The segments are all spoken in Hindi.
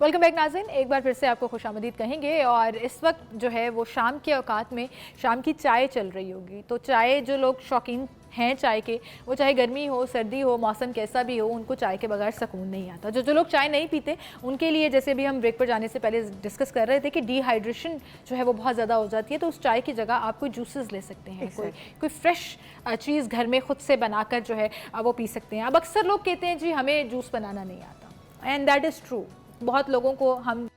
वेलकम बैक नाज़रीन, एक बार फिर से आपको खुशामदीद कहेंगे। और इस वक्त जो है वो शाम के औकात में शाम की चाय चल रही होगी। तो चाय जो लोग शौकीन हैं चाय के, वो चाहे गर्मी हो सर्दी हो मौसम कैसा भी हो, उनको चाय के बगैर सुकून नहीं आता। जो लोग चाय नहीं पीते उनके लिए, जैसे भी हम ब्रेक पर जाने से पहले डिस्कस कर रहे थे कि डिहाइड्रेशन जो है वो बहुत ज़्यादा हो जाती है, तो उस चाय की जगह आप कोई जूसेस ले सकते हैं। कोई फ्रेश चीज़ घर में ख़ुद से बनाकर जो है वो पी सकते हैं। अब अक्सर लोग कहते हैं जी हमें जूस बनाना नहीं आता, एंड दैट इज़ ट्रू। बहुत लोगों को हम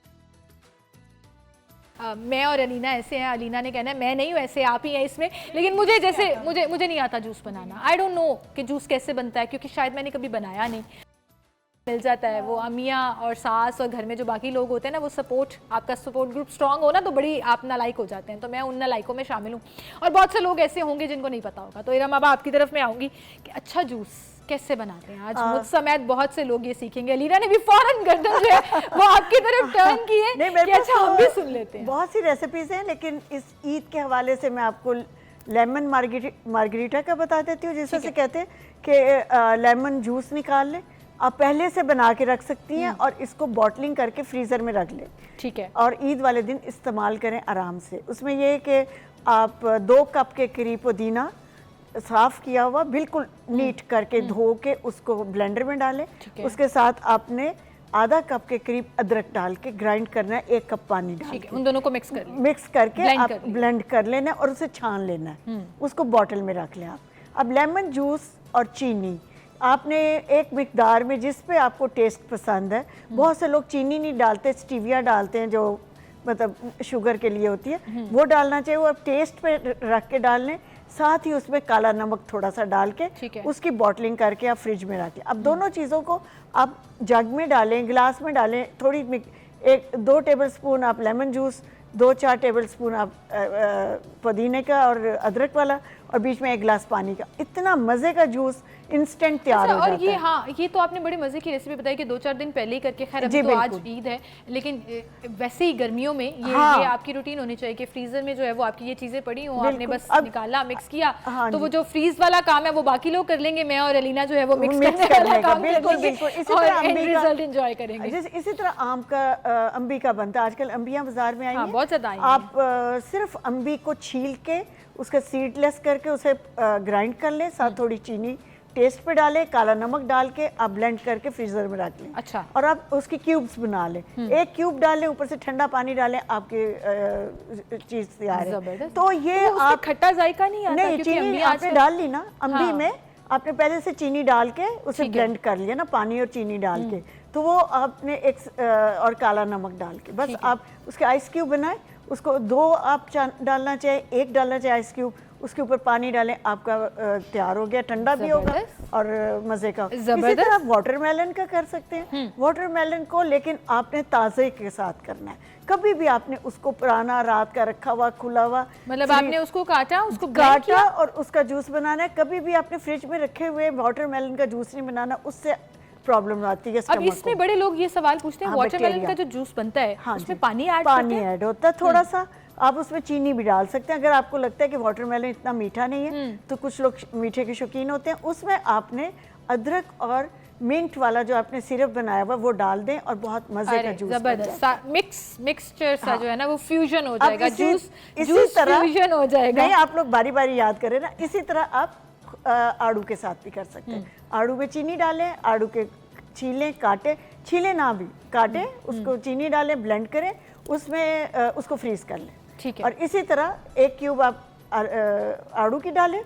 मैं और अलीना ऐसे हैं, अलीना ने कहना है मैं नहीं हूँ ऐसे, आप ही हैं इसमें। लेकिन मुझे जैसे मुझे नहीं आता juice banana. I don't know कि जूस कैसे बनता है, क्योंकि शायद मैंने कभी बनाया नहीं। मिल जाता है वो अम्मियाँ और सास और घर में जो बाकी लोग होते हैं ना, वो सपोर्ट, आपका सपोर्ट ग्रुप स्ट्रांग हो ना तो बड़ी आप नालायक हो जाते हैं। तो मैं उन नालायकों में शामिल हूँ, और बहुत से लोग ऐसे होंगे जिनको नहीं पता होगा। तो इरम अब आपकी तरफ में आऊँगी कि अच्छा जूस कैसे बनाते हैं। आज मुझ समेत बहुत से लोग ये सीखेंगे। अलीना ने भी फौरन गर्दन जो है वो आपकी तरफ टर्न की है कि अच्छा हम भी सुन लेते हैं। बहुत सी रेसिपीज हैं, लेकिन इस ईद के हवाले से मैं आपको लेमन मार्गरीटा का बता देती हूँ, जिससे कहते हैं कि लेमन जूस निकाल लें, आप पहले से बना के रख सकती हैं और इसको बॉटलिंग करके फ्रीज़र में रख लें। ठीक है। और ईद वाले दिन इस्तेमाल करें आराम से। उसमें यह है कि आप 2 कप के करीब पुदीना साफ़ किया हुआ बिल्कुल नीट करके धो के उसको ब्लेंडर में डालें। उसके साथ आपने आधा कप के करीब अदरक डाल के ग्राइंड करना है, 1 कप पानी डाल के। उन दोनों को मिक्स करके आप ब्लेंड कर लेना है और उसे छान लेना है। उसको बॉटल में रख लें आप। अब लेमन जूस और चीनी आपने एक मिकदार में, जिस पे आपको टेस्ट पसंद है। बहुत से लोग चीनी नहीं डालते, स्टीविया डालते हैं, जो मतलब शुगर के लिए होती है, वो डालना चाहिए। वो आप टेस्ट पे रख के डाल लें। साथ ही उसमें काला नमक थोड़ा सा डाल के उसकी बॉटलिंग करके आप फ्रिज में रखें। अब दोनों चीज़ों को आप जग में डालें, गिलास में डालें। थोड़ी 1-2 टेबल स्पून आप लेमन जूस, 2-4 टेबल स्पून आप पुदीने का और अदरक वाला, और बीच में 1 गिलास पानी का। इतना मज़े का जूस इंस्टेंट तैयार हो जाता है। और ये हाँ, ये तो आपने बड़े मज़े की रेसिपी बताई कि 2-4 दिन पहले ही करके। खैर अभी तो आज ईद है, लेकिन वैसे ही गर्मियों में ये आपकी रूटीन होनी चाहिए कि फ्रीजर में जो है वो आपकी ये चीज़ें पड़ी हों, आपने बस निकाला, मिक्स किया। तो वो जो फ्रीज वाला काम है वो बाकी लोग कर लेंगे, मैं और अलीना जो है वो मिक्स करने वाला काम करेंगे और एंड रिजल्ट एंजॉय करेंगे। इसी तरह आम का अम्बी का बनता है। आजकल अम्बियाँ बाजार में आई हैं, बहुत ज़्यादा। आप सिर्फ अम्बी को छील के उसका सीडलेस करके उसे ग्राइंड कर लें, साथ थोड़ी चीनी टेस्ट पे डालें, काला नमक डाल के आप ब्लेंड करके फ्रीजर में रख लें। अच्छा। और आप उसकी क्यूब्स बना लें। 1 क्यूब डालें, ऊपर से ठंडा पानी डालें, आपकी चीज़ तैयार है। तो ये आप खट्टा जायका नहीं आता? नहीं, चीनी आपने डाल ली ना अम्बी में, आपने पहले से चीनी डाल के उसे ब्लेंड कर लिया ना, पानी और चीनी डाल के। तो वो आपने और काला नमक डाल के बस आप उसके आइस क्यूब बनाएं। उसको 2 आप डालना चाहे, 1 डालना चाहे आइस क्यूब, उसके ऊपर पानी डालें, आपका तैयार हो गया। ठंडा भी होगा और मज़े का। इसी तरह आप वाटरमेलन का कर सकते हैं। वाटरमेलन को लेकिन आपने ताज़े के साथ करना है। कभी भी आपने उसको पुराना रात का रखा हुआ खुला हुआ, मतलब आपने उसको काटा और उसका जूस बनाना है। कभी भी आपने फ्रिज में रखे हुए वाटरमेलन का जूस नहीं बनाना, उससे प्रॉब्लम आती है। अब इसमें बड़े लोग ये सवाल पूछते हैं, वाटरमेलन का जो जूस बनता है उसमें पानी ऐड होता है थोड़ा सा। आप उसमें चीनी भी डाल सकते हैं अगर आपको लगता है कि वाटरमेलन इतना मीठा नहीं है। तो कुछ लोग मीठे के शौकीन होते हैं। उसमें आपने अदरक और मिंट वाला जो आपने सिरप बनाया हुआ वो डाल दें और बहुत मजे का जूस जबरदस्त मिक्सचर सा जो है ना वो फ्यूजन हो जाएगा। जूस इसी तरह फ्यूजन हो जाएगा। नहीं, आप लोग बारी बारी याद करें ना। इसी तरह आप आड़ू के साथ भी कर सकते हैं। आड़ू में चीनी डालें, आड़ू के छीलें, काटे, छीलें ना भी काटें, उसको चीनी डालें, ब्लेंड करें, उसमें उसको फ्रीज कर लें। ठीक है। और इसी तरह 1 क्यूब आप आड़ू की डालें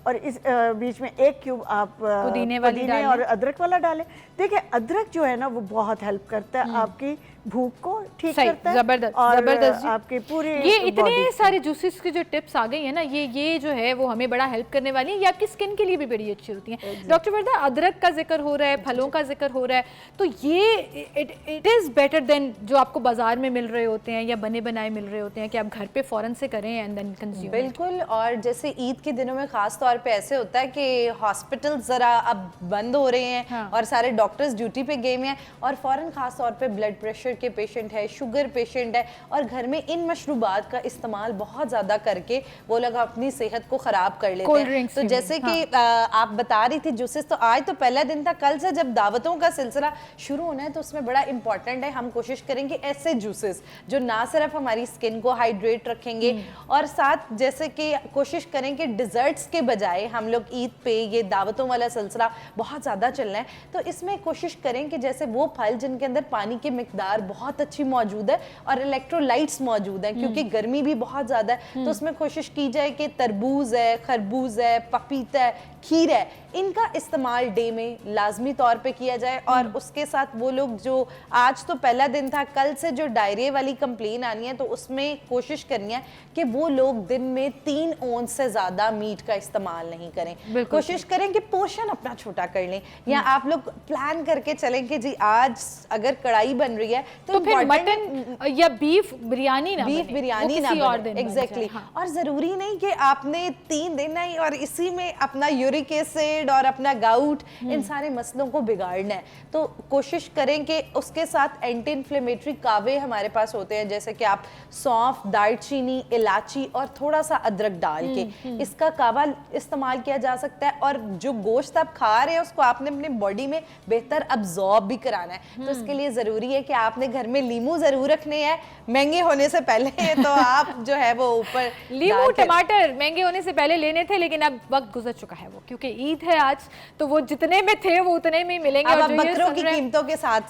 और इस बीच में 1 क्यूब आप पुदीने और अदरक वाला डालें। देखिए अदरक जो है ना वो बहुत हेल्प करता है, आपकी भूख को ठीक करता है। जबरदस्त आपके पूरे ये इतने सारे जूसेस की जो टिप्स आ गई है ना, ये जो है वो हमें बड़ा हेल्प करने वाली है। ये आपकी स्किन के लिए भी बड़ी अच्छी होती है। डॉक्टर वर्दा, अदरक का जिक्र हो रहा है, फलों का जिक्र हो रहा है, तो ये इट इज़ बेटर देन जो आपको बाजार में मिल रहे होते हैं या बने बनाए मिल रहे होते हैं कि आप घर पे फ़ौरन से करें एंड देन कंज्यूम। बिल्कुल। और जैसे ईद के दिनों में खास तौर पे ऐसे होता है कि हॉस्पिटल ज़रा अब बंद हो रहे हैं और सारे डॉक्टर्स ड्यूटी पे गए हैं और फ़ौरन खास तौर पे ब्लड प्रेशर के पेशेंट है, शुगर पेशेंट है, और घर में इन मशरूबात का इस्तेमाल बहुत ज़्यादा करके वो लोग अपनी सेहत को ख़राब कर लेते हैं। तो जैसे कि आप बता रही थी जूसेस, तो आज तो पहला दिन था, कल से जब दावतों का सिलसिला शुरू होना है तो उसमें बड़ा इंपॉर्टेंट है, हम कोशिश करेंगे ऐसे जूसेस जो ना सिर्फ हमारी स्किन को हाइड्रेट रखेंगे और साथ जैसे कि कोशिश करें कि डिज़र्ट्स के बजाय हम लोग ईद पे ये दावतों वाला सिलसिला बहुत ज़्यादा चलना है, तो इसमें कोशिश करें कि जैसे वो फल जिनके अंदर पानी की मिकदार बहुत अच्छी मौजूद है और इलेक्ट्रोलाइट्स मौजूद हैं, क्योंकि गर्मी भी बहुत ज़्यादा है, तो उसमें कोशिश की जाए कि तरबूज है, खरबूज है, पपीता है, खीर है, इनका इस्तेमाल डे में लाजमी तौर पे किया जाए। और उसके साथ वो लोग जो आज तो पहला दिन था, कल से जो डायरिया वाली कंप्लेन आनी है तो उसमें कोशिश करनी है कि वो लोग दिन में 3 औंस से ज़्यादा मीट का इस्तेमाल नहीं करें। कोशिश करें कि पोर्शन अपना छोटा कर लें, या आप लोग प्लान करके चलें कि जी आज अगर कढ़ाई बन रही है तो फिर मटन या बीफ बिरयानी ना बने, एग्जैक्टली। और ज़रूरी नहीं कि आपने 3 दिन नहीं और इसी में अपना यूरिक एसिड और अपना गाउट इन सारे मसलों को बिगाड़ना है। तो कोशिश करें कि उसके साथ एंटी इन्फ्लेमेटरी कावे हमारे पास होते हैं, जैसे कि आप सौंफ, दालचीनी, इलायची और थोड़ा सा अदरक डाल के इसका कावा इस्तेमाल किया जा सकता है। और जो गोश्त आप खा रहे हैं उसको आपने अपने बॉडी में बेहतर अब्जॉर्ब भी कराना है, तो इसके लिए ज़रूरी है कि आपने घर में लीमू ज़रूर रखने हैं, महंगे होने से पहले तो आप जो है वो ऊपर लीमू टमाटर महंगे होने से पहले लेने थे, लेकिन अब वक्त गुजर चुका है वो, क्योंकि ईद है आज, तो वो जितने में थे वो उतने में ही मिलेंगे। अब बकरों की कीमतों के साथ।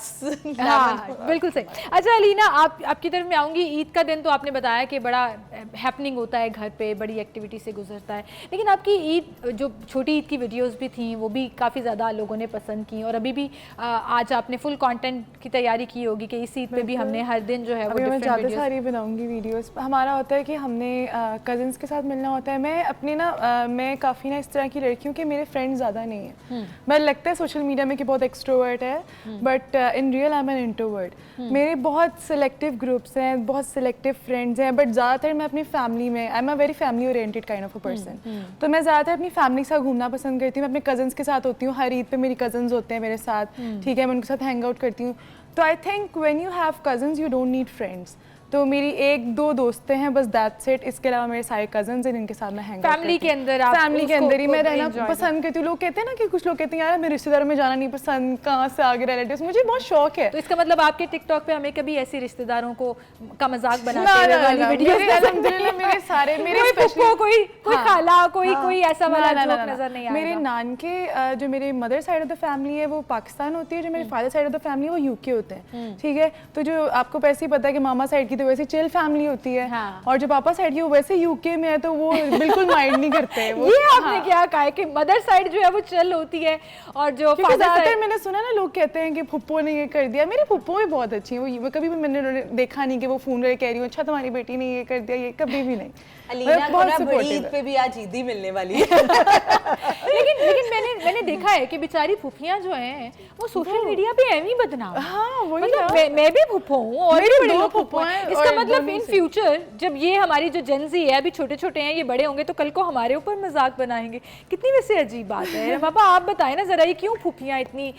हाँ, बिल्कुल सही। अच्छा अलीना, आपकी तरफ में आऊँगी। ईद का दिन तो आपने बताया कि बड़ा हैपनिंग होता है घर पे, बड़ी एक्टिविटी से गुजरता है, लेकिन आपकी ईद जो छोटी ईद की वीडियोस भी थी वो भी काफ़ी ज़्यादा लोगों ने पसंद की, और अभी भी आज आपने फुल कंटेंट की तैयारी की होगी कि इस ईद पे भी हमने हर दिन जो है वो मैं ज़्यादा सारी बनाऊंगी वीडियोस। हमारा होता है कि हमने कज़न्स के साथ मिलना होता है। मैं अपनी मैं काफ़ी इस तरह की लड़की हूँ कि मेरे फ्रेंड्स ज़्यादा नहीं है। मैं लगता है सोशल मीडिया में कि बहुत एक्सट्रोवर्ट है, but in real I am an introvert. मेरे बहुत सिलेक्टिव ग्रुप्स हैं, बहुत सिलेक्टिव फ्रेंड्स हैं, बट ज़्यादातर मैं अपनी फैमिली में, I am a very family oriented kind of a person, तो मैं ज़्यादातर अपनी फैमिली के साथ घूमना पसंद करती हूँ। मैं अपने कज़न्स के साथ होती हूँ, हर ईद पे मेरी कज़न्स होते हैं मेरे साथ, ठीक है, मैं उनके साथ हैंग आउट करती हूँ। तो I think when you have cousins you don't need friends. तो मेरी 1-2 दोस्तें हैं बस, दैट्स इट। इसके अलावा मेरे सारे कजन्स हैं जिनके साथ मैं हैंग फैमिली के अंदर ही मैं रहना पसंद करती हूँ। लोग कहते हैं ना कि कुछ लोग कहते हैं यार मेरे रिश्तेदारों में जाना नहीं पसंद, कहाँ से आगे रिलेटिव्स, मुझे बहुत शौक है। तो इसका मतलब आपके टिकटॉक पे हमें कभी ऐसी रिश्तेदारों को का मजाक बनाते मेरे सारे कोई खाला कोई ऐसा वाला जोक नजर नहीं आएगा। मेरे नान के जो मेरे mother side of the family है वो पाकिस्तान होती है, जो मेरे father side of the family है वो यूके होते हैं, ठीक है। तो जो आपको वैसे ही पता है कि मामा साइड की तो वैसे चिल फैमिली होती है, हाँ। और जो पापा साइड की वो वैसे यूके में है तो वो बिल्कुल माइंड नहीं करते वो। ये आपने क्या कहा है कि मदर साइड जो है वो चिल होती है, और जो फादर साइड, मैंने सुना ना लोग कहते हैं कि फुप्पो ने ये कर दिया। मेरी फुप्पो भी बहुत अच्छी है, वो कभी भी मैंने देखा नहीं कि वो फोन करके कह रही हूँ अच्छा तुम्हारी बेटी ने ये कर दिया, ये कभी भी नहीं। अलीना को ना बड़ी ईद पे भी आज ईदी मिलने वाली है। लेकिन मैंने देखा है कि बेचारी फूफियां जो हैं वो सोशल मीडिया पे एवं ही बदनाम। हाँ, मतलब मैं भी फूफो हूँ और भी बड़े लोग फूफो हैं। इसका मतलब इन फ्यूचर जब ये हमारी जो जेनजी है, अभी छोटे छोटे हैं, ये बड़े होंगे तो कल को हमारे ऊपर मजाक बनाएंगे। कितनी वैसे अजीब बात है। पापा आप बताएं ना जरा, ये क्यों फूफियां इतनी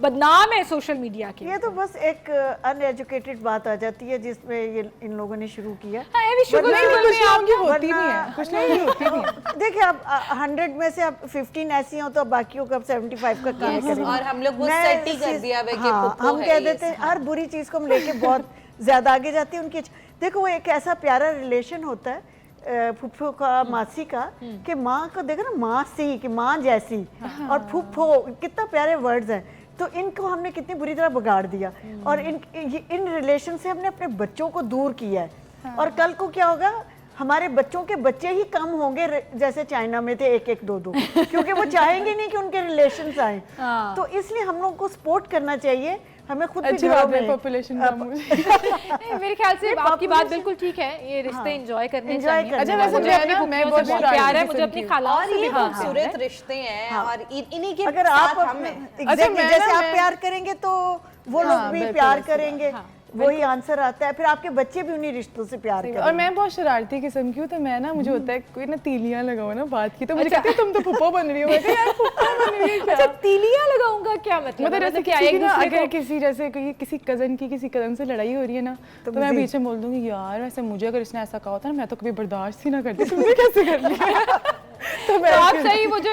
बदनाम है सोशल मीडिया की? ये तो बस एक अनएजुकेटेड बात आ जाती है जिसमें ये इन लोगों ने शुरू किया। देखिए आप 100 में से आप 15 ऐसी हो तो बाकियों को आप 75 का काम करें। और हम लोग वो सेट ही कर दिया है कि हम कह देते हैं हर बुरी चीज को हम लेके बहुत ज्यादा आगे जाते हैं उनकी। देखो वो एक ऐसा प्यारा रिलेशन होता है फुफ्फो का मासी का, कि माँ को देखो ना, मासी कि माँ जैसी, और फुफ्फो कितना प्यारे वर्ड्स हैं। तो इनको हमने कितनी बुरी तरह बिगाड़ दिया, और इन रिलेशन से हमने अपने बच्चों को दूर किया है। और कल को क्या होगा, हमारे बच्चों के बच्चे ही कम होंगे जैसे चाइना में थे 1-1, 2-2, क्योंकि वो चाहेंगे नहीं कि उनके रिलेशंस आए। तो इसलिए हम लोग को सपोर्ट करना चाहिए। हमें खुद भी पॉपुलेशन मेरे ख्याल से आपकी बात बिल्कुल ठीक है, ये रिश्ते एंजॉय करने चाहिए। अच्छा वैसे मैं बहुत प्यार है मुझे अपनी खालाओं से भी, खूबसूरत रिश्ते हैं और इन्हीं के अगर आप जैसे आप प्यार करेंगे तो वो लोग भी प्यार करेंगे। वही आंसर आता है, फिर आपके बच्चे भी उन्हीं रिश्तों से प्यार करते हैं। और मैं बहुत शरारती किस्म की हूँ, तो मैं ना मुझे होता है कोई ना तीलियां लगाओ ना बात की, तो मुझे कहती है तुम तो फुप्पो बन रही हो। मैं कहती यार फुप्पो बन रही है क्या? अच्छा तीलियां लगाऊंगा क्या मतलब जैसे क्या एक ना अगर किसी जैसे किसी कजन की किसी कजन से लड़ाई हो रही है ना, तो मैं बीच में बोल दूंगी यार वैसे मुझे अगर इसने ऐसा कहा होता ना मैं तो कभी बर्दाश्त ही ना करती, तुमने कैसे कर लिया? तो आप सही वो जो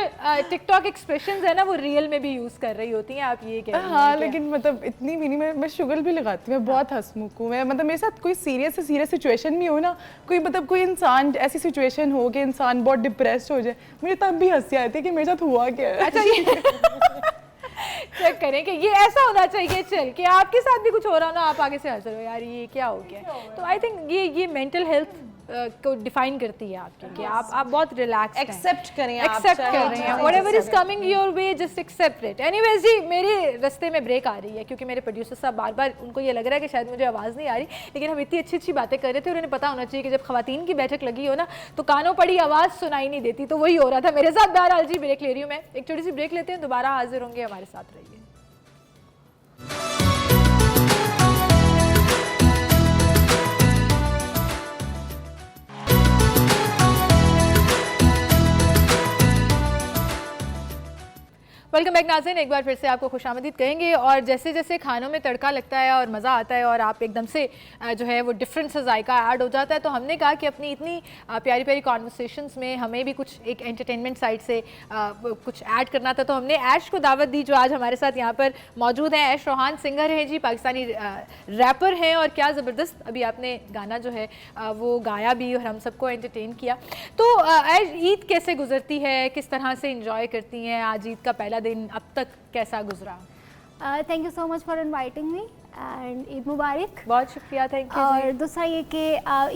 टिकटॉक एक्सप्रेशंस है ना वो रियल में भी यूज कर रही होती हैं, आप ये कह रही हैं? हाँ लेकिन मतलब इतनी भी नहीं, मैं शुगर भी लगाती हूँ, मैं बहुत हंसमुख हूँ। मैं मतलब मेरे साथ कोई सीरियस सिचुएशन भी हो ना, कोई मतलब कोई इंसान ऐसी सिचुएशन हो कि इंसान बहुत डिप्रेस्ड हो जाए, मुझे तब भी हंसी आती है कि मेरे साथ हुआ क्या है। अच्छा ये चेक करें कि ये ऐसा होना चाहिए चल कि आपके साथ भी कुछ हो रहा हो ना, आप आगे से हंस रहे हो यार ये क्या हो गया। तो आई थिंक ये मेंटल हेल्थ को डिफाइन करती है आपकी कि आप बहुत रिलैक्स एक्सेप्ट करें, एक्सेप्ट कर रहे हैं whatever is coming your way, just accept it. Anyways ji मेरे रास्ते में ब्रेक आ रही है क्योंकि मेरे प्रोड्यूसर साहब बार-बार उनको ये लग रहा है कि शायद मुझे आवाज़ नहीं आ रही, लेकिन हम इतनी अच्छी बातें कर रहे थे और उन्हें पता होना चाहिए कि जब खवातीन की बैठक लगी हो ना तो कानों पड़ी आवाज़ सुनाई नहीं देती, तो वही हो रहा था मेरे साथ। बहरहाल जी ब्रेक ले रही हूँ मैं, एक छोटी सी ब्रेक लेते हैं, दोबारा हाजिर होंगे, हमारे साथ रहिए। वेलकम बैक नाज़रीन, एक बार फिर से आपको खुशामदीद कहेंगे। और जैसे जैसे खानों में तड़का लगता है और मज़ा आता है और आप एकदम से जो है वो डिफरेंट सा जायका ऐड हो जाता है, तो हमने कहा कि अपनी इतनी प्यारी प्यारी कॉन्वर्सेशंस में हमें भी कुछ एक एंटरटेनमेंट साइड से कुछ ऐड करना था। तो हमने ऐश को दावत दी जो आज हमारे साथ यहाँ पर मौजूद हैं। ऐश रोहान सिंगर हैं जी, पाकिस्तानी रैपर हैं और क्या ज़बरदस्त अभी आपने गाना जो है वो गाया भी और हम सबको एंटरटेन किया। तो ऐश ईद कैसे गुजरती है, किस तरह से इंजॉय करती हैं? आज ईद का पहला दिन अब तक कैसा गुजरा? Thank you so much for inviting me and Eid Mubarak. बहुत शुक्रिया, थैंक यू। और दूसरा ये कि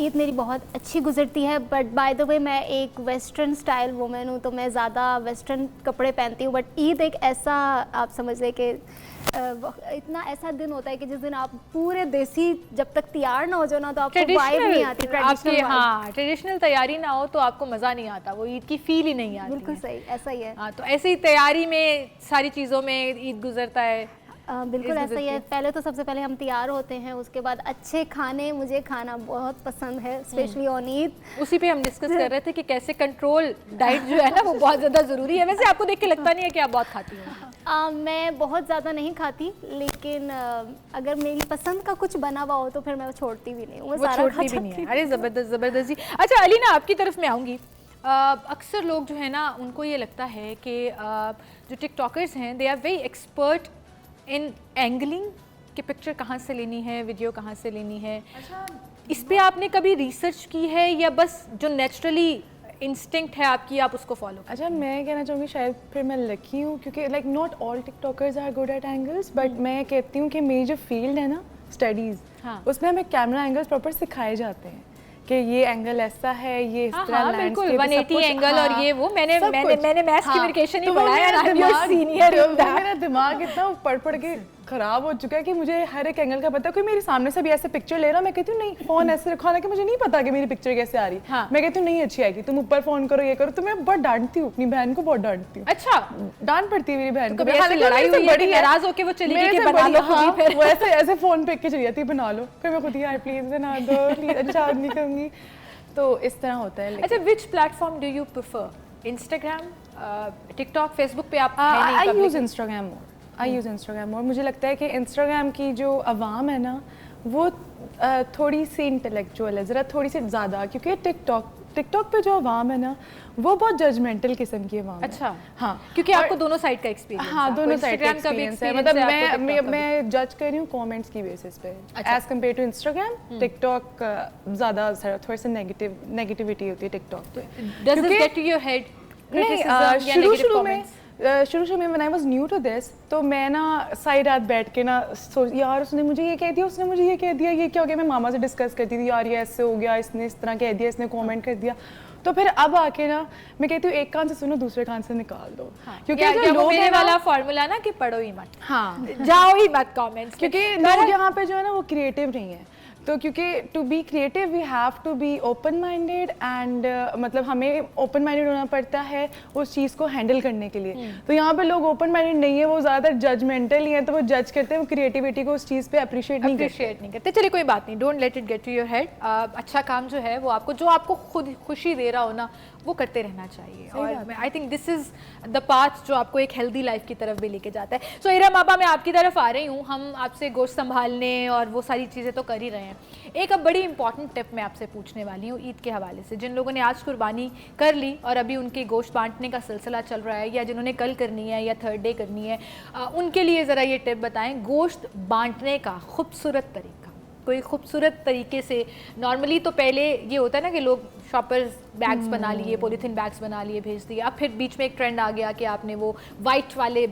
ईद मेरी बहुत अच्छी गुजरती है, बट बाय द वे मैं एक वेस्टर्न स्टाइल वुमेन हूँ, तो मैं ज़्यादा वेस्टर्न कपड़े पहनती हूँ। बट ईद एक ऐसा आप समझ लें कि इतना ऐसा दिन होता है कि जिस दिन आप पूरे देसी जब तक तैयार ना हो जाओ ना तो आपको वाइब नहीं आती ट्रेडिशनल। हाँ, ट्रेडिशनल तैयारी ना हो तो आपको मज़ा नहीं आता, वो ईद की फील ही नहीं आती। बिल्कुल सही, ऐसा ही है। हाँ, तो ऐसे ही तैयारी में सारी चीज़ों में ईद गुजरता है। बिल्कुल ऐसा ही है। पहले तो सबसे पहले हम तैयार होते हैं, उसके बाद अच्छे खाने, मुझे खाना बहुत पसंद है स्पेशली ऑन ईद। उसी पे हम डिस्कस कर रहे थे कि कैसे कंट्रोल डाइट जो है ना वो बहुत ज़्यादा ज़रूरी है। वैसे आपको देख के लगता नहीं है कि आप बहुत खाती हैं? मैं बहुत ज़्यादा नहीं खाती, लेकिन अगर मेरी पसंद का कुछ बना हुआ हो तो फिर मैं वो छोड़ती भी नहीं हूँ, वो छोड़ती भी नहीं है। अरे ज़बरदस्त ज़बरदस्त जी। अच्छा अली ना आपकी तरफ मैं आऊँगी। अक्सर लोग जो है ना उनको ये लगता है कि जो टिकटॉकर्स हैं they are very expert in angling कि पिक्चर कहाँ से लेनी है, वीडियो कहाँ से लेनी है। अच्छा, इस पे आपने कभी रिसर्च की है या बस जो नेचुरली इंस्टिंक्ट है आपकी आप उसको फॉलो? अच्छा, मैं कहना चाहूँगी शायद फिर मैं लकी हूँ क्योंकि like not all tiktokers are good at angles, but मैं कहती हूँ कि मेरी जो फील्ड है ना स्टडीज़, हाँ, उसमें हमें कैमरा एंगल्स प्रॉपर सिखाए जाते हैं कि ये एंगल ऐसा है, ये इस तरह बिल्कुल 180 एंगल और ये वो मैंने मैथ्स कम्युनिकेशन ही पढ़ाया ना, आई एम सीनियर। मेरा दिमाग इतना पढ़ के खराब हो चुका है कि मुझे हर एक एंगल का पता है। कोई मेरे सामने से भी ऐसे पिक्चर ले रहा, मैं कहती हूँ नहीं फोन ऐसे रखा ना कि मुझे नहीं पता कि मेरी पिक्चर कैसे आ रही है। हाँ। मैं कहती हूँ नहीं अच्छी आएगी, तुम ऊपर फोन करो, ये करो। तो मैं बहुत डांटती हूँ, अपनी बहन को बहुत डांटती हूँ। अच्छा, डांट पड़ती है मेरी बहन को। लड़ाई हुई बड़ी नाराज होकर वो चली गई कि बना लो खुद ही, फिर वो ऐसे फोन पे चली जाती है बना लो, फिर मैं खुद ही यार प्लीज बना दो प्लीज, अच्छा नहीं करूँगी। तो इस तरह होता है। अच्छा, which platform do you prefer? Instagram, TikTok, Facebook पे आप? आई यूज़ इंस्टाग्राम मोर, आई यूज़ इंस्टाग्राम मोर। मुझे लगता है कि इंस्टाग्राम की जो आवाम है ना वो थोड़ी सी इंटेलेक्चुअल है, ज़रा थोड़ी सी ज़्यादा, क्योंकि टिकटॉक पे जो आवाम है ना वो बहुत जजमेंटल किस्म की आवाम है। अच्छा, हाँ, क्योंकि आपको दोनों साइड का एक्सपीरियंस। हाँ, दोनों साइड का एक्सपीरियंस है। मतलब मैं जज कर रही हूँ कमेंट्स की बेसिस पे as compare to Instagram. TikTok ज़्यादा थोड़ी सी नेगेटिविटी होती है टिकटॉक पे। Does it get to your head? नहीं, शुरू में when I was new to this, तो मैं ना सारी रात बैठ के ना सोच, यार उसने मुझे ये कह दिया, उसने मुझे ये कह दिया, ये क्या हो गया। मैं मामा से डिस्कस करती थी, यार ये ऐसे हो गया, इसने इस तरह कह दिया, इसने कमेंट कर दिया। तो फिर अब आके ना मैं कहती हूँ एक कान से सुनो, दूसरे कान से निकाल दो। हाँ, क्योंकि जो लोग मेरे वाला फॉर्मूला ना कि पढ़ो ही मत, हाँ जाओ ही मत कमेंट्स, क्योंकि लोग यहाँ पे जो है ना वो क्रिएटिव नहीं है। तो क्योंकि to be creative we have to be open minded and मतलब हमें ओपन माइंडेड होना पड़ता है उस चीज़ को हैंडल करने के लिए। तो यहाँ पे लोग ओपन माइंडेड नहीं है, वो ज़्यादातर जजमेंटल ही है, तो वो जज करते हैं, वो क्रिएटिविटी को उस चीज़ पे अप्रिशिएट नहीं करते। चलिए कोई बात नहीं, don't let it get to your head. अच्छा काम जो है वो आपको, जो आपको खुद खुशी दे रहा हो ना, वो करते रहना चाहिए। और I think this is the path जो आपको एक हेल्दी लाइफ की तरफ भी लेके जाता है। सो इरम आपा, मैं आपकी तरफ आ रही हूँ। हम आपसे गोश्त संभालने और वो सारी चीज़ें तो कर ही रहे हैं। एक अब बड़ी इंपॉर्टेंट टिप मैं आपसे पूछने वाली हूँ ईद के हवाले से। जिन लोगों ने आज कुर्बानी कर ली और अभी उनकी गोश्त बांटने का सिलसिला चल रहा है, या जिन्होंने कल करनी है या थर्ड डे करनी है, उनके लिए ज़रा ये टिप बताएं गोश्त बांटने का खूबसूरत तरीका। कोई खूबसूरत तरीके से, नॉर्मली तो पहले ये होता है ना कि लोग शॉपर्स बैग्स बना लिए, पॉलीथीन बैग्स बना लिए, भेज दिए। अब फिर बीच में एक ट्रेंड आ गया कि आपने वो वाइट वाले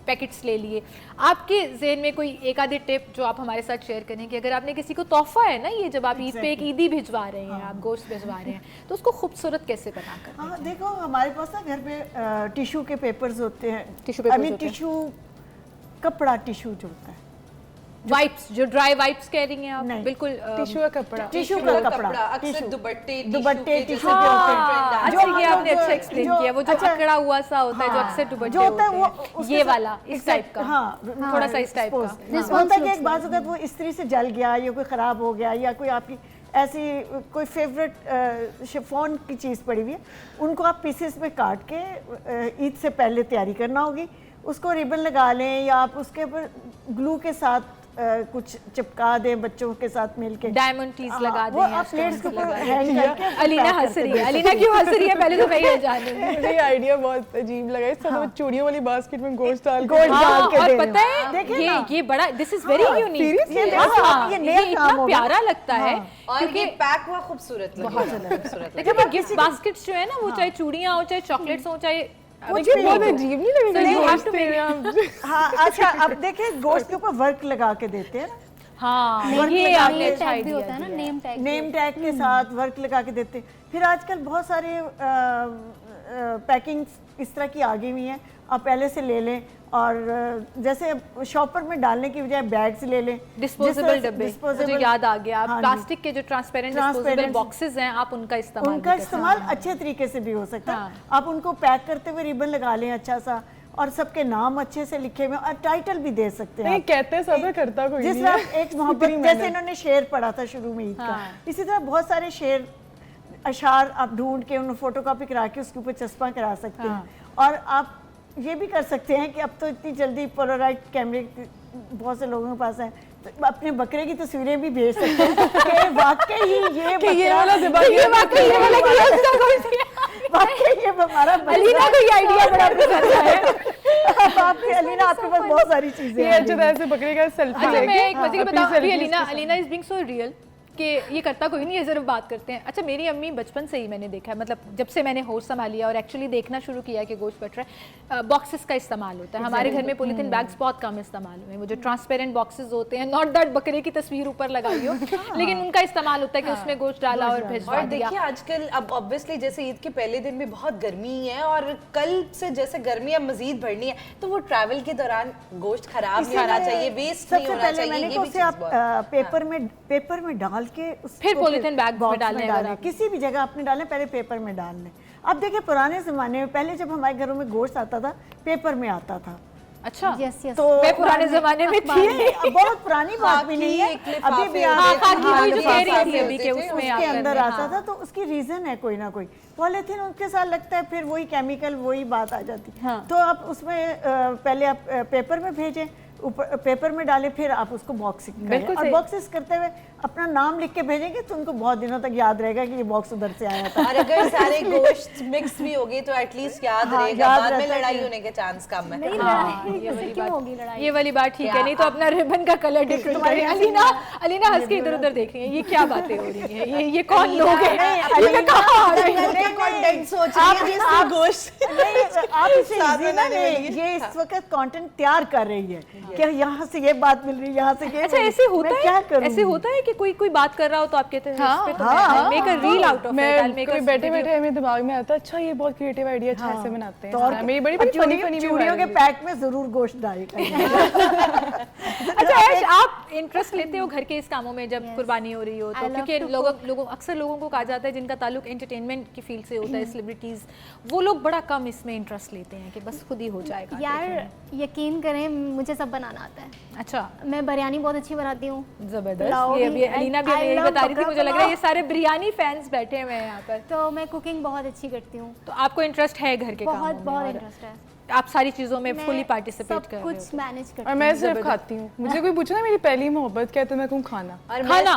पैकेट्स ले लिए। आपके ज़हन में कोई एक आधी टिप जो आप हमारे साथ शेयर करें कि अगर आपने किसी को तोहफा है ना, ये जब आप ईद पे एक ईदी भिजवा रहे हैं, आप गोश्त भिजवा रहे हैं, तो उसको खूबसूरत कैसे बना कर? हाँ देखो, हमारे पास ना घर पे टिश्यू के पेपर्स होते हैं, टिश्यू कपड़ा टिश्यू जो होता है, वाइप्स, जो ड्राई वाइप्स कह रही हैं आप? बिल्कुल टिश्यू का कपड़ा, अक्सर दुपट्टे टिश्यू के होते हैं। अच्छा, ये आपने अच्छा एक्सप्लेन किया। वो जो अकड़ा हुआ सा होता है, जो अक्सर दुपट्टे होते हैं, वो ये वाला इस टाइप का। हाँ, थोड़ा सा इस टाइप का होता है कि एक बार वो इस्त्री से जल गया या कोई ख़राब हो गया, या कोई आपकी ऐसी कोई फेवरेट शिफॉन की चीज़ पड़ी हुई है, उनको आप पीसेस में काट के ईद से पहले तैयारी करना होगी। उसको रिबन लगा लें, या आप उसके ऊपर ग्लू के साथ कुछ चिपका दें बच्चों के साथ मिलके, डायमंड टीज लगा दें, वो आप प्लेट्स के ऊपर हैंग करके। अलीना हंस रही है। अलीना क्यों हंस रही है? पहले तो मैं ये जान रही हूं। मुझे आइडिया बहुत अजीब लगा। इस तरह चूड़ियों वाली बास्केट में गोश्त डाल के और पता है ये बड़ा, दिस इज वेरी यूनिक, ये इतना प्यारा लगता है क्योंकि पैक हुआ खूबसूरत खूबसूरत। देखिए गिफ्ट बास्केट्स जो है ना, वो चाहे चूड़ियां हो, चाहे चॉकलेट्स हो, चाहे मुझे बहुत अजीब नहीं लगेगा। हाँ अच्छा, अब देखिए गोश्त के ऊपर वर्क लगा के देते हैं। हाँ, ये आपने अच्छा भी आइडिया होता है ना, नेम टैग के साथ वर्क लगा के देते हैं। फिर आजकल बहुत सारे पैकिंग इस तरह की आ गई हुई हैं, आप पहले से ले लें, और जैसे शॉपर में डालने की बजाय बैग्स ले लें, डिस्पोजेबल डब्बे। मुझे याद आ गया, प्लास्टिक के जो ट्रांसपेरेंट डिस्पोजेबल बॉक्सेस हैं, आप उनका इस्तेमाल अच्छे तरीके से भी हो सकता है। आप उनको पैक करते हुए रिबन लगा लें अच्छा सा, और सबके नाम अच्छे से लिखे हुए, और टाइटल भी दे सकते हैं। कहते हैं सब करता कोई नहीं है। एक मोहब्बत, जैसे इन्होंने शेर पढ़ा था शुरू में ईद का, इसी तरह बहुत सारे शेर अशार आप ढूंढ के उन्हें फोटोकॉपी करा के उसके ऊपर चस्पा करा सकते हैं। और आप ये भी कर सकते हैं कि अब तो इतनी जल्दी पोलराइड कैमरे बहुत से लोगों के पास है, तो अपने बकरे की तस्वीरें भी भेज सकते हैं कि वाकई ये वाला हमारा। अलीना को ये आइडिया बड़ा पसंद है। अलीना आपके पास बहुत सारी चीजें हैं। अच्छे तरह से बकरे का सेल्फी लेके। मैं एक मजे की बताऊं, अभी Alina is being so real कि ये करता कोई नहीं है, सिर्फ बात करते हैं। अच्छा, मेरी अम्मी बचपन से ही मैंने देखा है, मतलब जब से मैंने होश संभालिया और एक्चुअली देखना शुरू किया कि गोश्त बट रहा है, बॉक्सेस का इस्तेमाल होता है। हमारे घर में पॉलीथीन बैग्स बहुत कम इस्तेमाल हुए हैं। वो जो ट्रांसपेरेंट बॉक्सेस होते हैं, नॉट दैट बकरे की तस्वीर ऊपर लगाई हो, लेकिन उनका इस्तेमाल होता है कि उसमें गोश्त डाला और भिजवा दिया। देखिए आजकल अब ऑब्वियसली जैसे ईद के पहले दिन भी बहुत गर्मी है, और कल से जैसे गर्मी अब मजीद बढ़नी है, तो वो ट्रैवल के दौरान गोश्त खराब नहीं होना चाहिए, वेस्ट नहीं होना चाहिए। पेपर में डाल के फिर पॉलीथीन बैग में डालने, किसी भी जगह आपने डालना, पहले पेपर में डाल लें। अब देखिए पुराने ज़माने में, पहले जब हमारे घरों में गोश्त आता था, पेपर में आता था। अच्छा, तो मैं पुराने ज़माने में थी, बहुत पुरानी बात भी नहीं है, अभी भी उसके अंदर आता था, तो उसकी रीज़न है कोई ना कोई। पॉलीथीन उनके साथ लगता है, फिर वही केमिकल, वही बात आ जाती है। तो आप उसमें पहले आप पेपर में भेजें, ऊपर पेपर में डालें, फिर आप उसको बॉक्सिंग करें, और बॉक्सेस करते हुए अपना नाम लिख के भेजेंगे तो उनको बहुत दिनों तक याद रहेगा कि ये बॉक्स उधर से आया था। और अगर सारे गोश्त मिक्स भी होगी तो एटलीस्ट याद रहेगा, बाद में लड़ाई होने के चांस कम है। ये वाली बात ठीक है, नहीं तो अपना रिबन का कलर डिफरेंट है। अलीना हंस के इधर उधर देख रही है, ये क्या बातें हो रही हैं, ये कौन लोग हैं? ये इस वक्त कंटेंट तैयार कर रही है कि यहाँ से ये बात मिल रही है, यहाँ से ये। अच्छा, ऐसे होता है, ऐसे होता है कि कोई बात कर रहा हो तो आप कहते हैं make a reel out of it. कोई बैठे मेरे दिमाग में आता है, अच्छा ये बहुत क्रिएटिव आइडिया, अच्छा ऐसे बनाते हैं। मेरी बड़ी फनी चूड़ियों के पैक में जरूर गोश्त डालिए। अच्छा ऐश, आप इंटरेस्ट लेते हो घर के इस कामों में जब कुर्बानी हो रही हो तो? क्योंकि अक्सर लोगों को कहा जाता है जिनका ताल्लुक एंटरटेनमेंट की फील्ड से होता है, सेलिब्रिटीज, वो लोग बड़ा कम इसमें इंटरेस्ट लेते हैं कि बस खुद ही हो जाएगा। यार यकीन करें, मुझे सब बनाना आता है। अच्छा, मैं बिरयानी बहुत अच्छी बनाती हूँ। जबरदस्त। ये अभी अलीना भी यही बता रही थी, मुझे लग रहा है ये सारे बिरयानी फैंस बैठे हुए हैं यहाँ पर। तो मैं कुकिंग बहुत अच्छी करती हूँ। तो आपको इंटरेस्ट है घर के कामों में? बहुत इंटरेस्ट है। आप सारी चीजों में फुली पार्टिसिपेट कर रहे हो? सब कुछ मैनेज करती हूँ। और मैं सिर्फ खाती हूँ। मुझे कोई पूछे ना मेरी पहली मोहब्बत क्या है तो मैं कहूँ खाना। और खाना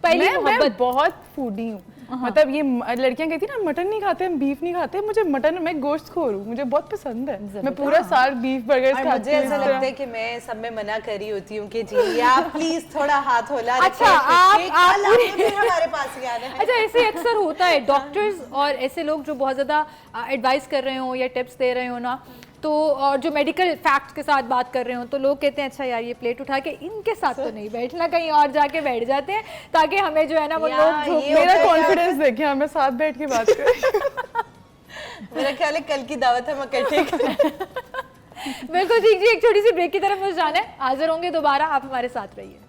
पहली मोहब्बत? मैं बहुत फूडी हूँ। मतलब ये लड़कियां कहती हैं ना मटन नहीं खाते, बीफ नहीं खाते, मुझे मटन, मैं गोश्त खोर हूँ, मुझे बहुत पसंद है। मैं पूरा साल बीफ बर्गर खाती हूँ। मुझे ऐसा लगता है कि मैं सब में मना कर रही होती हूँ कि जी आप प्लीज थोड़ा हाथ होला रखें। अच्छा, आप हमारे पास ही आना है। अच्छा, ऐसे अक्सर होता है डॉक्टर्स और ऐसे लोग जो बहुत ज़्यादा एडवाइस कर रहे हो या टिप्स दे रहे हो ना, तो और जो मेडिकल फैक्ट्स के साथ बात कर रहे हो, तो लोग कहते हैं अच्छा यार ये प्लेट उठा के इनके साथ तो नहीं बैठना, कहीं और जाके बैठ जाते हैं ताकि हमें जो है ना वो लोग मेरा कॉन्फिडेंस देखिए, हमें साथ बैठ के बात करें। मेरा ख्याल है कल की दावत हम इकट्ठे बिल्कुल ठीक जी। एक छोटी सी ब्रेक की तरफ मुझे जाना है, हाजिर होंगे दोबारा, आप हमारे साथ रहिए।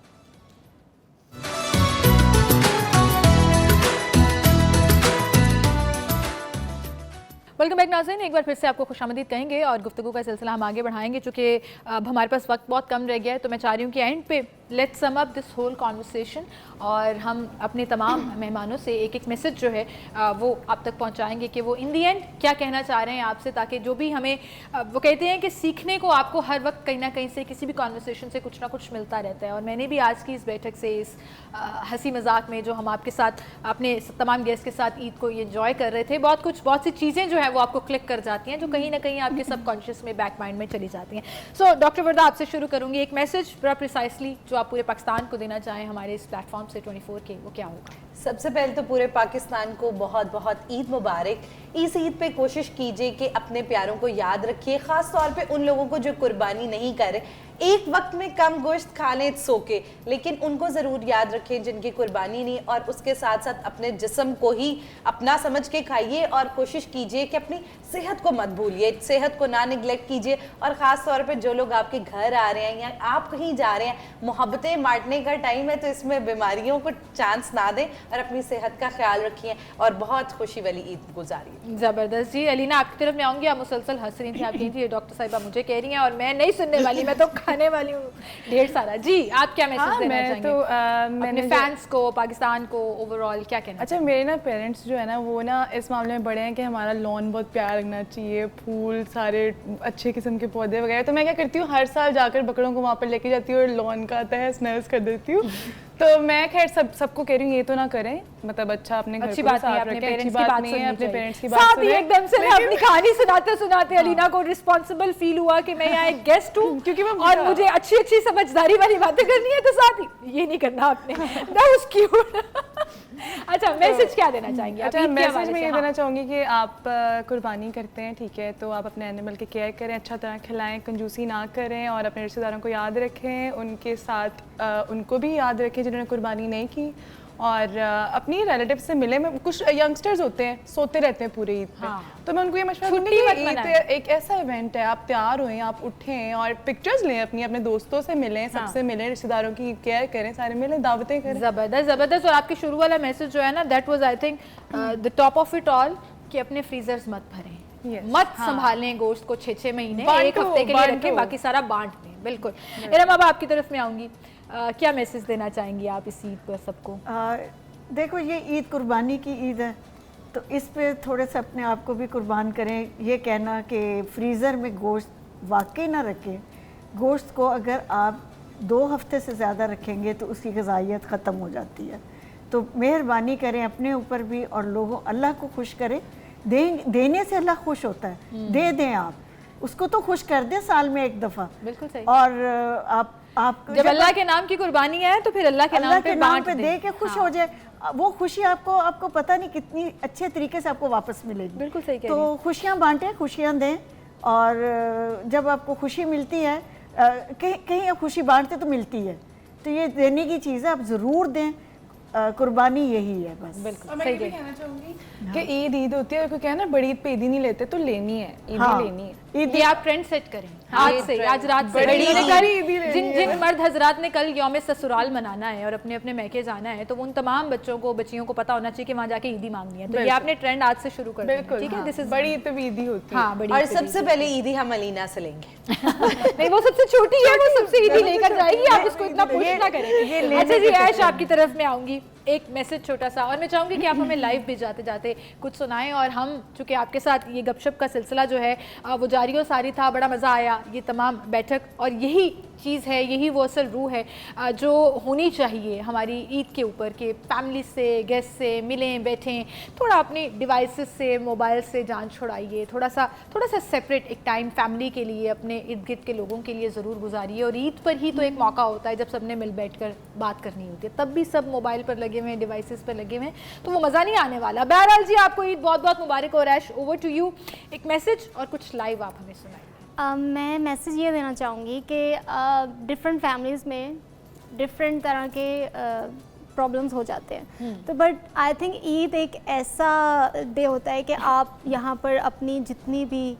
वेलकम बैक नाज़रीन, एक बार फिर से आपको खुशामदीद कहेंगे और गुफ्तगू का सिलसिला हम आगे बढ़ाएंगे। चूँकि अब हमारे पास वक्त बहुत कम रह गया है, तो मैं चाह रही हूँ कि एंड पे let's sum up this whole conversation और हम अपने तमाम मेहमानों से एक एक मैसेज जो है वो आप तक पहुँचाएंगे कि वो इन दी एंड क्या कहना चाह रहे हैं आपसे, ताकि जो भी हमें वो कहते हैं कि सीखने को आपको हर वक्त कहीं ना कहीं से किसी भी कॉन्वर्सेशन से कुछ ना कुछ मिलता रहता है। और मैंने भी आज की इस बैठक से, इस हंसी मजाक में जो हम आपके साथ अपने तमाम गेस्ट के साथ ईद को ये एंजॉय कर रहे थे, बहुत सी चीज़ें जो है वो आपको क्लिक कर जाती हैं जो कहीं ना कहीं आपके सबकॉन्शियस में, बैक माइंड में चली जाती हैं। सो डॉक्टर वर्दा, आपसे शुरू करूंगी। एक मैसेज बड़ा प्रिसाइसली जो आप पूरे पाकिस्तान को देना चाहें हमारे इस प्लेटफॉर्म से 24 के, वो क्या होगा? सबसे पहले तो पूरे पाकिस्तान को बहुत बहुत ईद मुबारक। इस ईद पे कोशिश कीजिए कि अपने प्यारों को याद रखिए, ख़ास तौर पे उन लोगों को जो कुर्बानी नहीं कर रहे। एक वक्त में कम गोश्त खा लें सो के, लेकिन उनको ज़रूर याद रखें जिनकी कुर्बानी नहीं, और उसके साथ साथ अपने जिस्म को ही अपना समझ के खाइए और कोशिश कीजिए कि अपनी सेहत को मत भूलिए, सेहत को ना निगलेक्ट कीजिए। और ख़ास तौर पे जो लोग आपके घर आ रहे हैं या आप कहीं जा रहे हैं, मोहब्बतें बांटने का टाइम है, तो इसमें बीमारियों को चांस ना दें और अपनी सेहत का ख्याल रखिए और बहुत खुशी वाली ईद गुजारिए। ज़बरदस्त जी। अलीना, आपकी तरफ में आऊँगी, आप मुसलसल हंस रही थी, आप कही थी डॉक्टर साहिबा मुझे कह रही हैं और मैं नहीं सुनने वाली, मैं तो खाने वाली हूँ ढेर सारा। जी, आप क्या मैसेज देना चाहेंगे अपने फैंस को, पाकिस्तान को, ओवरऑल क्या कहना? अच्छा, मेरे ना पेरेंट्स जो है ना वो ना इस मामले में बड़े हैं कि हमारा लॉन बहुत प्यार लगना चाहिए, फूल सारे अच्छे किस्म के पौधे वगैरह। तो मैं क्या करती हूँ, हर साल जाकर बकरों को वहाँ पर लेके जाती हूँ और लॉन का तहस नहस कर देती हूँ। तो मैं खैर सबको कह रही हूँ ये तो ना करें, मतलब अच्छा अपने घर अच्छी को बात नहीं, साफ अपने रखें, पेरेंट्स अच्छी की बात बात नहीं है, सुननी अपने चाहिए। पेरेंट्स की बात साथ ही सुनें। एकदम से ना अपनी कहानी सुनाते सुनाते अलीना को रिस्पॉन्सिबल फील हुआ कि मैं यहाँ एक गेस्ट हूँ क्योंकि मैं और मुझे अच्छी अच्छी समझदारी वाली बातें करनी है, तो साथ ही ये नहीं करना आपने। That was cute। अच्छा, मैसेज क्या देना चाहेंगे? अच्छा, मैसेज मैं ये देना चाहूँगी कि आप कुर्बानी करते हैं, ठीक है, तो आप अपने एनिमल की केयर करें, अच्छा तरह खिलाएं, कंजूसी ना करें और अपने रिश्तेदारों को याद रखें, उनके साथ उनको भी याद रखें जिन्होंने कुर्बानी नहीं की, और अपनी रिलेटिव से मिले। मैं कुछ यंगस्टर्स होते हैं सोते रहते हैं पूरे ईद पे, तो मैं उनको ये मशवरा दूंगी कि ईद एक ऐसा इवेंट है, आप तैयार हुए, आप उठें और पिक्चर्स लें, अपने दोस्तों से मिलें, सबसे मिलें, रिश्तेदारों की केयर करें, सारे मिलें, दावतें करें। ज़बरदस्त ज़बरदस्त। और आपके शुरू वाला मैसेज जो है ना, that was I think the top of it all, कि अपने फ्रीजर्स मत भरें, मत संभालें गोश्त को 6-6 महीने, एक हफ्ते के लिए रखें, बाकी सारा बांट दें। बिल्कुल। इरम, अब आपकी तरफ में आऊँगी, क्या मैसेज देना चाहेंगी आप इस ईद पर सबको? देखो, ये ईद कुर्बानी की ईद है, तो इस पे थोड़े से अपने आप को भी कुर्बान करें। ये कहना कि फ्रीज़र में गोश्त वाकई ना रखें, गोश्त को अगर आप 2 हफ्ते से ज़्यादा रखेंगे तो उसकी ग़िज़ाइयत ख़त्म हो जाती है। तो मेहरबानी करें अपने ऊपर भी और लोगों, अल्लाह को खुश करें। देने से अल्लाह खुश होता है, दे दें, आप उसको तो खुश कर दें साल में एक दफ़ा। बिल्कुल सही। और आप जब अल्लाह के नाम की कुर्बानी है तो फिर अल्लाह के नाम पे दे के खुश हो जाए, वो खुशी आपको पता नहीं कितनी अच्छे तरीके से आपको वापस मिलेगी। बिल्कुल सही कह तो रही हैं। खुशियाँ बांटें, खुशियाँ दें, और जब आपको खुशी मिलती है, कहीं आप खुशी बांटते तो मिलती है, तो ये देने की चीज़ है, आप ज़रूर दें। कुर्बानी यही है बस। बिल्कुल और मैं सही ये भी कह कहना चाहूँगी कि ईद ईद होती है, कोई कहना बड़ी ईद पे ईद ही नहीं लेते, तो लेनी है, ईद हाँ। ही लेनी है। ईद ये आप ट्रेंड सेट करें आज से, आज रात से। बड़ी ईद जिन जिन जिन मर्द हजरात ने कल यौम ससुराल मनाना है और अपने अपने मैके जाना है, तो उन तमाम बच्चों को बच्चियों को पता होना चाहिए कि वहाँ जाके ईदी मांगनी है। तो ये आपने ट्रेंड आज से शुरू कर दिया, बिल्कुल, ठीक है। दिस इज बड़ी ईद पे भी ईद ही होती है। हाँ, बड़ी और ईद पे सबसे भी। पहले ईदी हम अलीना से लेंगे। नहीं, वो सबसे छोटी है, वो सबसे ईदी लेकर जाएगी, आप उसको इतना पुश ना करें। अच्छा जी, ऐश आपकी तरफ में आऊंगी, एक मैसेज छोटा सा, और मैं चाहूँगी कि आप हमें लाइव भी जाते जाते कुछ सुनाएं, और हम चूँकि आपके साथ ये गपशप का सिलसिला जो है वो जारी और सारी था, बड़ा मज़ा आया ये तमाम बैठक, और यही चीज़ है, यही वो असल रूह है जो होनी चाहिए हमारी ईद के ऊपर, कि फैमिली से, गेस्ट से मिलें, बैठें, थोड़ा अपनी डिवाइसेस से, मोबाइल से जान छुड़ाइए, थोड़ा सा सेपरेट एक टाइम फैमिली के लिए, अपने इर्द गिर्द के लोगों के लिए ज़रूर गुजारिए। और ईद पर ही तो एक मौका होता है जब सबने मिल बैठ कर बात करनी होती है, तब भी सब मोबाइल पर लगे हुए हैं, डिवाइसेस पर लगे हुए हैं, तो वो मज़ा नहीं आने वाला। बहरहाल जी, आपको ईद बहुत बहुत मुबारक हो। रैश, ओवर टू यू, एक मैसेज और कुछ लाइव आप हमें सुनाइए। मैं मैसेज ये देना चाहूँगी कि डिफरेंट फैमिलीज़ में डिफरेंट तरह के प्रॉब्लम्स हो जाते हैं, तो बट आई थिंक ईद एक ऐसा डे होता है कि आप यहाँ पर अपनी जितनी भी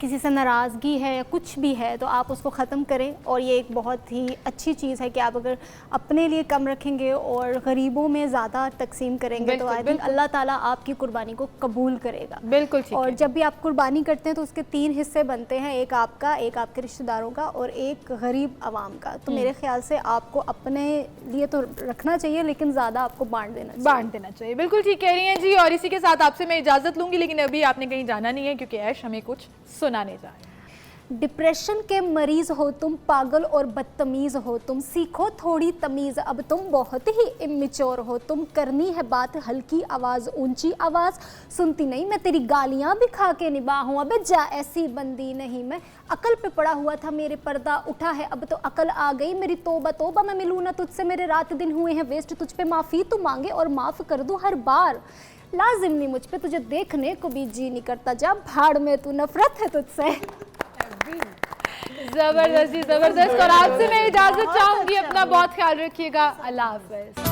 किसी से नाराज़गी है या कुछ भी है तो आप उसको ख़त्म करें, और ये एक बहुत ही अच्छी चीज़ है कि आप अगर अपने लिए कम रखेंगे और गरीबों में ज़्यादा तकसीम करेंगे तो आई थिंक अल्लाह ताला आपकी कुर्बानी को कबूल करेगा। बिल्कुल ठीक और है। जब भी आप कुर्बानी करते हैं तो उसके 3 हिस्से बनते हैं, एक आपका, एक आपके रिश्तेदारों का और एक गरीब आवाम का। तो मेरे ख्याल से आपको अपने लिए तो रखना चाहिए, लेकिन ज़्यादा आपको बांट देना चाहिए। बिल्कुल ठीक कह रही हैं जी। और इसी के साथ आपसे मैं इजाज़त लूँगी, लेकिन अभी आपने कहीं जाना नहीं है क्योंकि ऐश हमें कुछ सुनाने जा रहे हैं। डिप्रेशन के मरीज हो तुम, पागल और बदतमीज़ हो तुम, सीखो थोड़ी तमीज़, अब तुम बहुत ही इमेच्योर हो तुम, करनी है बात हल्की आवाज़ ऊंची आवाज़, सुनती नहीं मैं तेरी गालियाँ भी खा के निभाऊँ, अबे जा ऐसी बंदी नहीं मैं, अकल पे पड़ा हुआ था मेरे पर्दा उठा है अब तो अकल आ गई मेरी, तोबा तोबा मैं मिलूँ ना तुझसे, मेरे रात दिन हुए हैं वेस्ट, तुझ पे माफ़ी तू मांगे और माफ़ कर दूँ हर बार, लाजिम नहीं मुझ पे तुझे देखने को भी जी नहीं करता, जा भाड़ में तू, नफरत है तुझसे। जबरदस्त जी, जबरदस्त। और आपसे मैं इजाजत चाहूंगी, अपना बहुत ख्याल रखिएगा, अल्लाह हाफ़िज़।